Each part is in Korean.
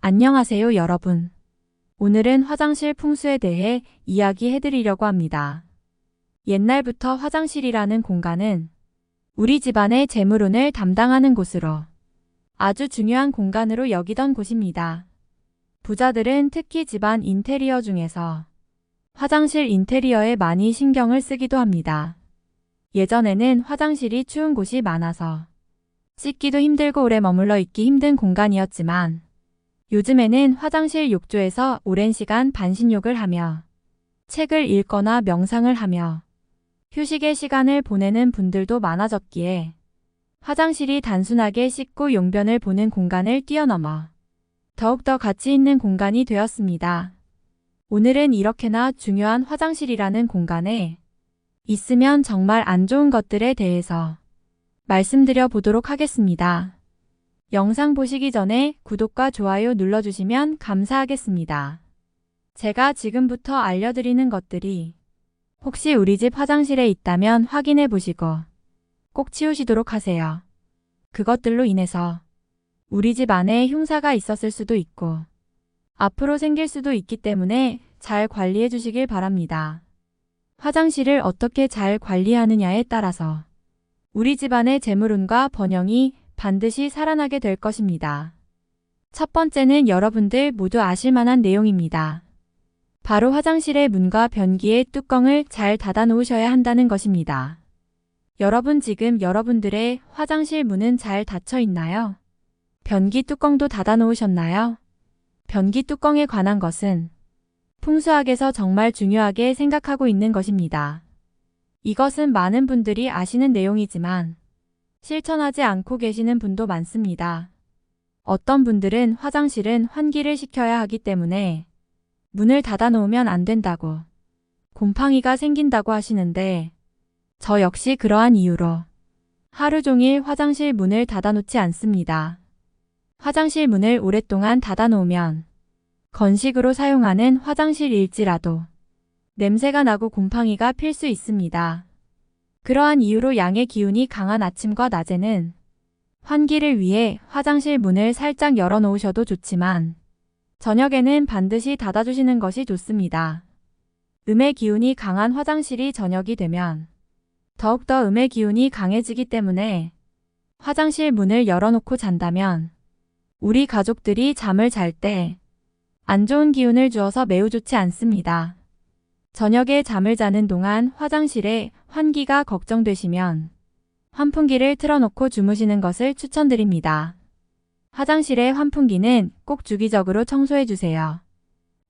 안녕하세요, 여러분. 오늘은 화장실 풍수에 대해 이야기해드리려고 합니다. 옛날부터 화장실이라는 공간은 우리 집안의 재물운을 담당하는 곳으로 아주 중요한 공간으로 여기던 곳입니다. 부자들은 특히 집안 인테리어 중에서 화장실 인테리어에 많이 신경을 쓰기도 합니다. 예전에는 화장실이 추운 곳이 많아서 씻기도 힘들고 오래 머물러 있기 힘든 공간이었지만 요즘에는 화장실 욕조에서 오랜 시간 반신욕을 하며 책을 읽거나 명상을 하며 휴식의 시간을 보내는 분들도 많아졌기에 화장실이 단순하게 씻고 용변을 보는 공간을 뛰어넘어 더욱더 가치 있는 공간이 되었습니다. 오늘은 이렇게나 중요한 화장실이라는 공간에 있으면 정말 안 좋은 것들에 대해서 말씀드려 보도록 하겠습니다. 영상 보시기 전에 구독과 좋아요 눌러주시면 감사하겠습니다. 제가 지금부터 알려드리는 것들이 혹시 우리 집 화장실에 있다면 확인해 보시고 꼭 치우시도록 하세요. 그것들로 인해서 우리 집 안에 흉사가 있었을 수도 있고 앞으로 생길 수도 있기 때문에 잘 관리해 주시길 바랍니다. 화장실을 어떻게 잘 관리하느냐에 따라서 우리 집안의 재물운과 번영이 반드시 살아나게 될 것입니다. 첫 번째는 여러분들 모두 아실 만한 내용입니다. 바로 화장실의 문과 변기의 뚜껑을 잘 닫아 놓으셔야 한다는 것입니다. 여러분 지금 여러분들의 화장실 문은 잘 닫혀 있나요? 변기 뚜껑도 닫아 놓으셨나요? 변기 뚜껑에 관한 것은 풍수학에서 정말 중요하게 생각하고 있는 것입니다. 이것은 많은 분들이 아시는 내용이지만 실천하지 않고 계시는 분도 많습니다. 어떤 분들은 화장실은 환기를 시켜야 하기 때문에 문을 닫아 놓으면 안 된다고, 곰팡이가 생긴다고 하시는데 저 역시 그러한 이유로 하루 종일 화장실 문을 닫아 놓지 않습니다. 화장실 문을 오랫동안 닫아 놓으면 건식으로 사용하는 화장실일지라도 냄새가 나고 곰팡이가 필 수 있습니다. 그러한 이유로 양의 기운이 강한 아침과 낮에는 환기를 위해 화장실 문을 살짝 열어 놓으셔도 좋지만 저녁에는 반드시 닫아주시는 것이 좋습니다. 음의 기운이 강한 화장실이 저녁이 되면 더욱더 음의 기운이 강해지기 때문에 화장실 문을 열어놓고 잔다면 우리 가족들이 잠을 잘 때 안 좋은 기운을 주어서 매우 좋지 않습니다. 저녁에 잠을 자는 동안 화장실에 환기가 걱정되시면 환풍기를 틀어놓고 주무시는 것을 추천드립니다. 화장실의 환풍기는 꼭 주기적으로 청소해 주세요.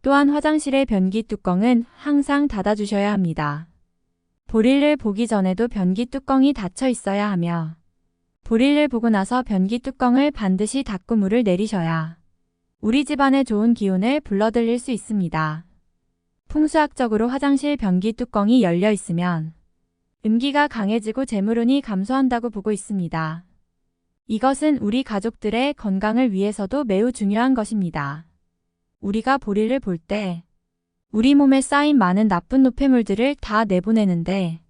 또한 화장실의 변기 뚜껑은 항상 닫아주셔야 합니다. 볼일을 보기 전에도 변기 뚜껑이 닫혀 있어야 하며 볼일을 보고 나서 변기 뚜껑을 반드시 닫고 물을 내리셔야 우리 집안에 좋은 기운을 불러들일 수 있습니다. 풍수학적으로 화장실 변기 뚜껑이 열려 있으면 음기가 강해지고 재물운이 감소한다고 보고 있습니다. 이것은 우리 가족들의 건강을 위해서도 매우 중요한 것입니다. 우리가 볼일을 볼 때 우리 몸에 쌓인 많은 나쁜 노폐물들을 다 내보내는데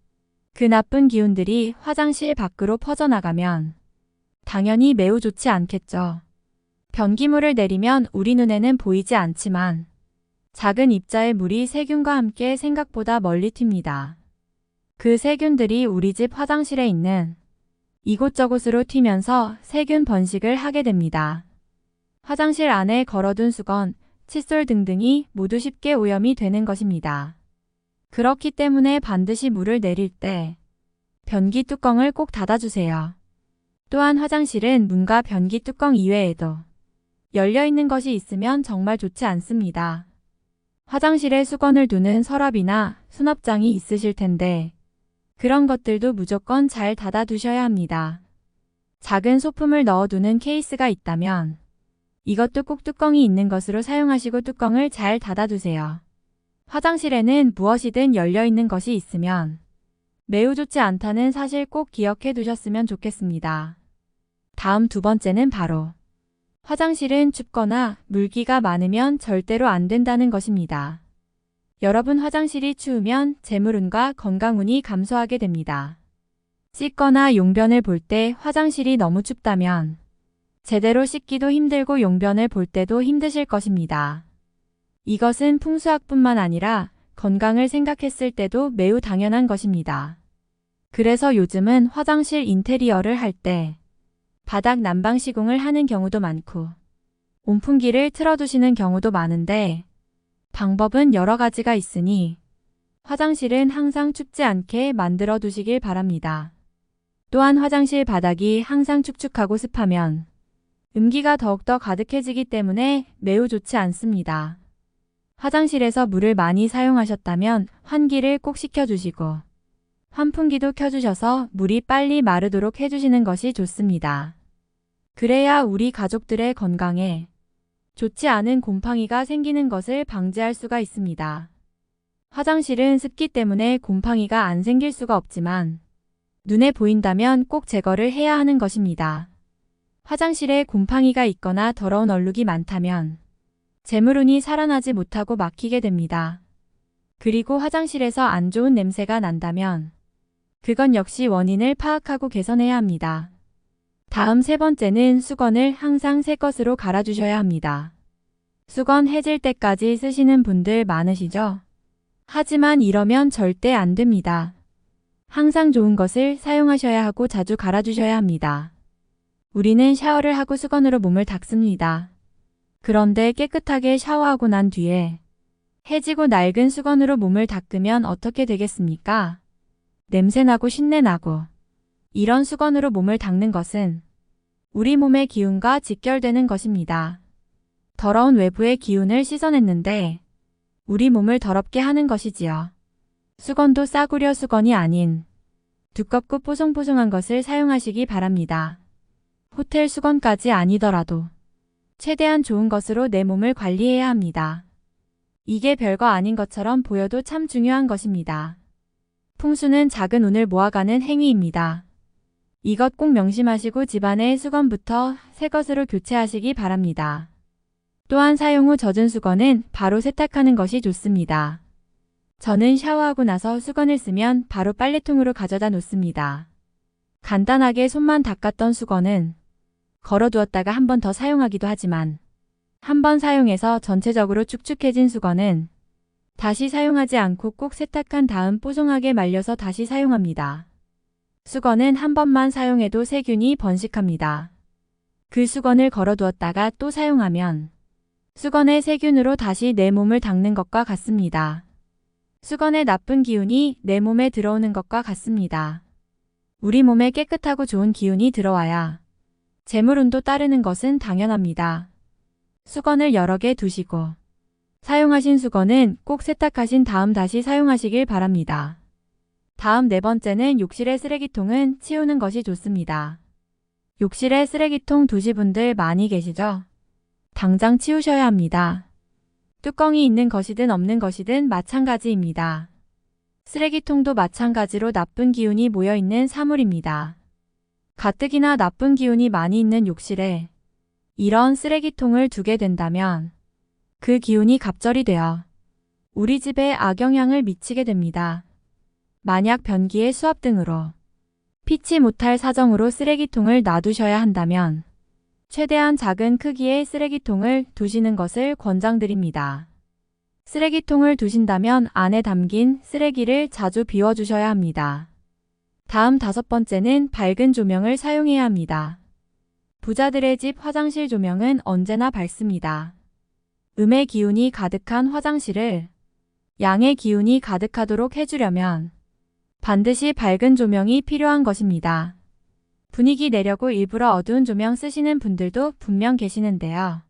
그 나쁜 기운들이 화장실 밖으로 퍼져나가면 당연히 매우 좋지 않겠죠. 변기물을 내리면 우리 눈에는 보이지 않지만 작은 입자의 물이 세균과 함께 생각보다 멀리 튑니다. 그 세균들이 우리 집 화장실에 있는 이곳저곳으로 튀면서 세균 번식을 하게 됩니다. 화장실 안에 걸어둔 수건, 칫솔 등등이 모두 쉽게 오염이 되는 것입니다. 그렇기 때문에 반드시 물을 내릴 때 변기 뚜껑을 꼭 닫아주세요. 또한 화장실은 문과 변기 뚜껑 이외에도 열려있는 것이 있으면 정말 좋지 않습니다. 화장실에 수건을 두는 서랍이나 수납장이 있으실 텐데 그런 것들도 무조건 잘 닫아두셔야 합니다. 작은 소품을 넣어두는 케이스가 있다면 이것도 꼭 뚜껑이 있는 것으로 사용하시고 뚜껑을 잘 닫아두세요. 화장실에는 무엇이든 열려있는 것이 있으면 매우 좋지 않다는 사실 꼭 기억해 두셨으면 좋겠습니다. 다음 두 번째는 바로 화장실은 춥거나 물기가 많으면 절대로 안 된다는 것입니다. 여러분 화장실이 추우면 재물운과 건강운이 감소하게 됩니다. 씻거나 용변을 볼 때 화장실이 너무 춥다면 제대로 씻기도 힘들고 용변을 볼 때도 힘드실 것입니다. 이것은 풍수학뿐만 아니라 건강을 생각했을 때도 매우 당연한 것입니다. 그래서 요즘은 화장실 인테리어를 할 때 바닥 난방 시공을 하는 경우도 많고 온풍기를 틀어두시는 경우도 많은데 방법은 여러 가지가 있으니 화장실은 항상 춥지 않게 만들어 두시길 바랍니다. 또한 화장실 바닥이 항상 축축하고 습하면 음기가 더욱더 가득해지기 때문에 매우 좋지 않습니다. 화장실에서 물을 많이 사용하셨다면 환기를 꼭 시켜주시고 환풍기도 켜주셔서 물이 빨리 마르도록 해주시는 것이 좋습니다. 그래야 우리 가족들의 건강에 좋지 않은 곰팡이가 생기는 것을 방지할 수가 있습니다. 화장실은 습기 때문에 곰팡이가 안 생길 수가 없지만 눈에 보인다면 꼭 제거를 해야 하는 것입니다. 화장실에 곰팡이가 있거나 더러운 얼룩이 많다면 재물운이 살아나지 못하고 막히게 됩니다. 그리고 화장실에서 안 좋은 냄새가 난다면 그건 역시 원인을 파악하고 개선해야 합니다. 다음 세 번째는 수건을 항상 새 것으로 갈아주셔야 합니다. 수건 해질 때까지 쓰시는 분들 많으시죠? 하지만 이러면 절대 안 됩니다. 항상 좋은 것을 사용하셔야 하고 자주 갈아주셔야 합니다. 우리는 샤워를 하고 수건으로 몸을 닦습니다. 그런데 깨끗하게 샤워하고 난 뒤에 해지고 낡은 수건으로 몸을 닦으면 어떻게 되겠습니까? 냄새나고 신내나고. 이런 수건으로 몸을 닦는 것은 우리 몸의 기운과 직결되는 것입니다. 더러운 외부의 기운을 씻어냈는데 우리 몸을 더럽게 하는 것이지요. 수건도 싸구려 수건이 아닌 두껍고 뽀송뽀송한 것을 사용하시기 바랍니다. 호텔 수건까지 아니더라도 최대한 좋은 것으로 내 몸을 관리해야 합니다. 이게 별거 아닌 것처럼 보여도 참 중요한 것입니다. 풍수는 작은 운을 모아가는 행위입니다. 이것 꼭 명심하시고 집안의 수건부터 새 것으로 교체하시기 바랍니다. 또한 사용 후 젖은 수건은 바로 세탁하는 것이 좋습니다. 저는 샤워하고 나서 수건을 쓰면 바로 빨래통으로 가져다 놓습니다. 간단하게 손만 닦았던 수건은 걸어두었다가 한 번 더 사용하기도 하지만 한 번 사용해서 전체적으로 축축해진 수건은 다시 사용하지 않고 꼭 세탁한 다음 뽀송하게 말려서 다시 사용합니다. 수건은 한 번만 사용해도 세균이 번식합니다. 그 수건을 걸어두었다가 또 사용하면 수건의 세균으로 다시 내 몸을 닦는 것과 같습니다. 수건의 나쁜 기운이 내 몸에 들어오는 것과 같습니다. 우리 몸에 깨끗하고 좋은 기운이 들어와야 재물운도 따르는 것은 당연합니다. 수건을 여러 개 두시고 사용하신 수건은 꼭 세탁하신 다음 다시 사용하시길 바랍니다. 다음 네 번째는 욕실의 쓰레기통은 치우는 것이 좋습니다. 욕실에 쓰레기통 두신 분들 많이 계시죠? 당장 치우셔야 합니다. 뚜껑이 있는 것이든 없는 것이든 마찬가지입니다. 쓰레기통도 마찬가지로 나쁜 기운이 모여있는 사물입니다. 가뜩이나 나쁜 기운이 많이 있는 욕실에 이런 쓰레기통을 두게 된다면 그 기운이 갑절이 되어 우리 집에 악영향을 미치게 됩니다. 만약 변기의 수압 등으로 피치 못할 사정으로 쓰레기통을 놔두셔야 한다면 최대한 작은 크기의 쓰레기통을 두시는 것을 권장드립니다. 쓰레기통을 두신다면 안에 담긴 쓰레기를 자주 비워주셔야 합니다. 다음 다섯 번째는 밝은 조명을 사용해야 합니다. 부자들의 집 화장실 조명은 언제나 밝습니다. 음의 기운이 가득한 화장실을 양의 기운이 가득하도록 해주려면 반드시 밝은 조명이 필요한 것입니다. 분위기 내려고 일부러 어두운 조명 쓰시는 분들도 분명 계시는데요.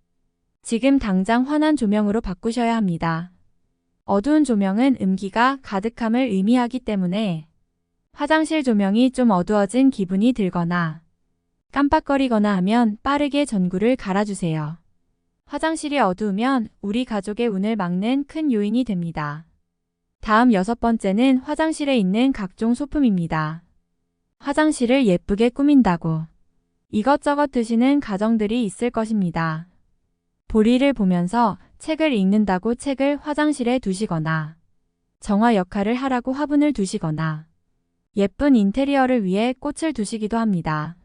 지금 당장 환한 조명으로 바꾸셔야 합니다. 어두운 조명은 음기가 가득함을 의미하기 때문에 화장실 조명이 좀 어두워진 기분이 들거나 깜빡거리거나 하면 빠르게 전구를 갈아주세요. 화장실이 어두우면 우리 가족의 운을 막는 큰 요인이 됩니다. 다음 여섯 번째는 화장실에 있는 각종 소품입니다. 화장실을 예쁘게 꾸민다고 이것저것 드시는 가정들이 있을 것입니다. 볼일을 보면서 책을 읽는다고 책을 화장실에 두시거나 정화 역할을 하라고 화분을 두시거나 예쁜 인테리어를 위해 꽃을 두시기도 합니다.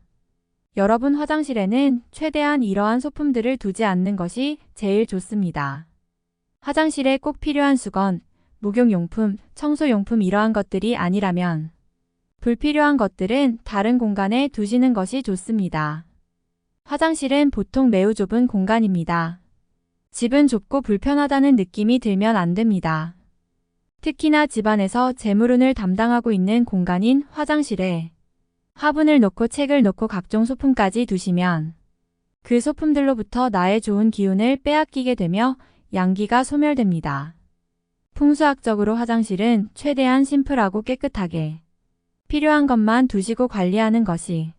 여러분 화장실에는 최대한 이러한 소품들을 두지 않는 것이 제일 좋습니다. 화장실에 꼭 필요한 수건, 목욕용품, 청소용품 이러한 것들이 아니라면 불필요한 것들은 다른 공간에 두시는 것이 좋습니다. 화장실은 보통 매우 좁은 공간입니다. 집은 좁고 불편하다는 느낌이 들면 안 됩니다. 특히나 집안에서 재물운을 담당하고 있는 공간인 화장실에 화분을 놓고 책을 놓고 각종 소품까지 두시면 그 소품들로부터 나의 좋은 기운을 빼앗기게 되며 양기가 소멸됩니다. 풍수학적으로 화장실은 최대한 심플하고 깨끗하게 필요한 것만 두시고 관리하는 것이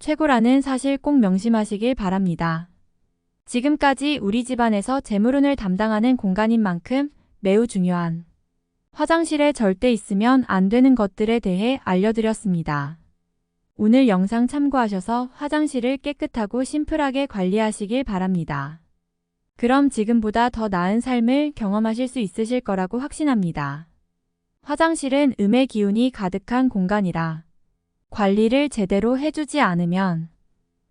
최고라는 사실 꼭 명심하시길 바랍니다. 지금까지 우리 집안에서 재물운을 담당하는 공간인 만큼 매우 중요한 화장실에 절대 있으면 안 되는 것들에 대해 알려드렸습니다. 오늘 영상 참고하셔서 화장실을 깨끗하고 심플하게 관리하시길 바랍니다. 그럼 지금보다 더 나은 삶을 경험하실 수 있으실 거라고 확신합니다. 화장실은 음의 기운이 가득한 공간이라 관리를 제대로 해주지 않으면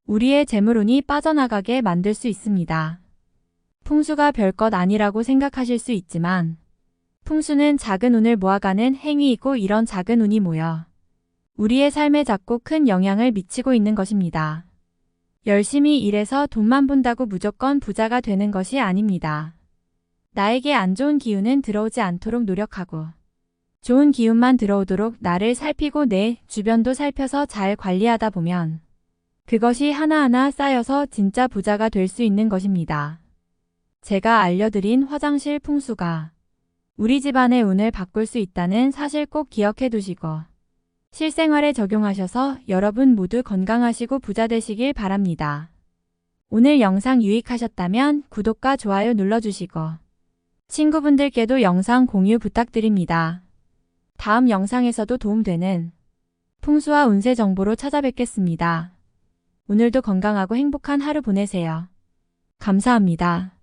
우리의 재물운이 빠져나가게 만들 수 있습니다. 풍수가 별것 아니라고 생각하실 수 있지만 풍수는 작은 운을 모아가는 행위이고 이런 작은 운이 모여 우리의 삶에 작고 큰 영향을 미치고 있는 것입니다. 열심히 일해서 돈만 번다고 무조건 부자가 되는 것이 아닙니다. 나에게 안 좋은 기운은 들어오지 않도록 노력하고 좋은 기운만 들어오도록 나를 살피고 내 주변도 살펴서 잘 관리하다 보면 그것이 하나하나 쌓여서 진짜 부자가 될 수 있는 것입니다. 제가 알려드린 화장실 풍수가 우리 집안의 운을 바꿀 수 있다는 사실 꼭 기억해 두시고 실생활에 적용하셔서 여러분 모두 건강하시고 부자 되시길 바랍니다. 오늘 영상 유익하셨다면 구독과 좋아요 눌러주시고 친구분들께도 영상 공유 부탁드립니다. 다음 영상에서도 도움되는 풍수와 운세 정보로 찾아뵙겠습니다. 오늘도 건강하고 행복한 하루 보내세요. 감사합니다.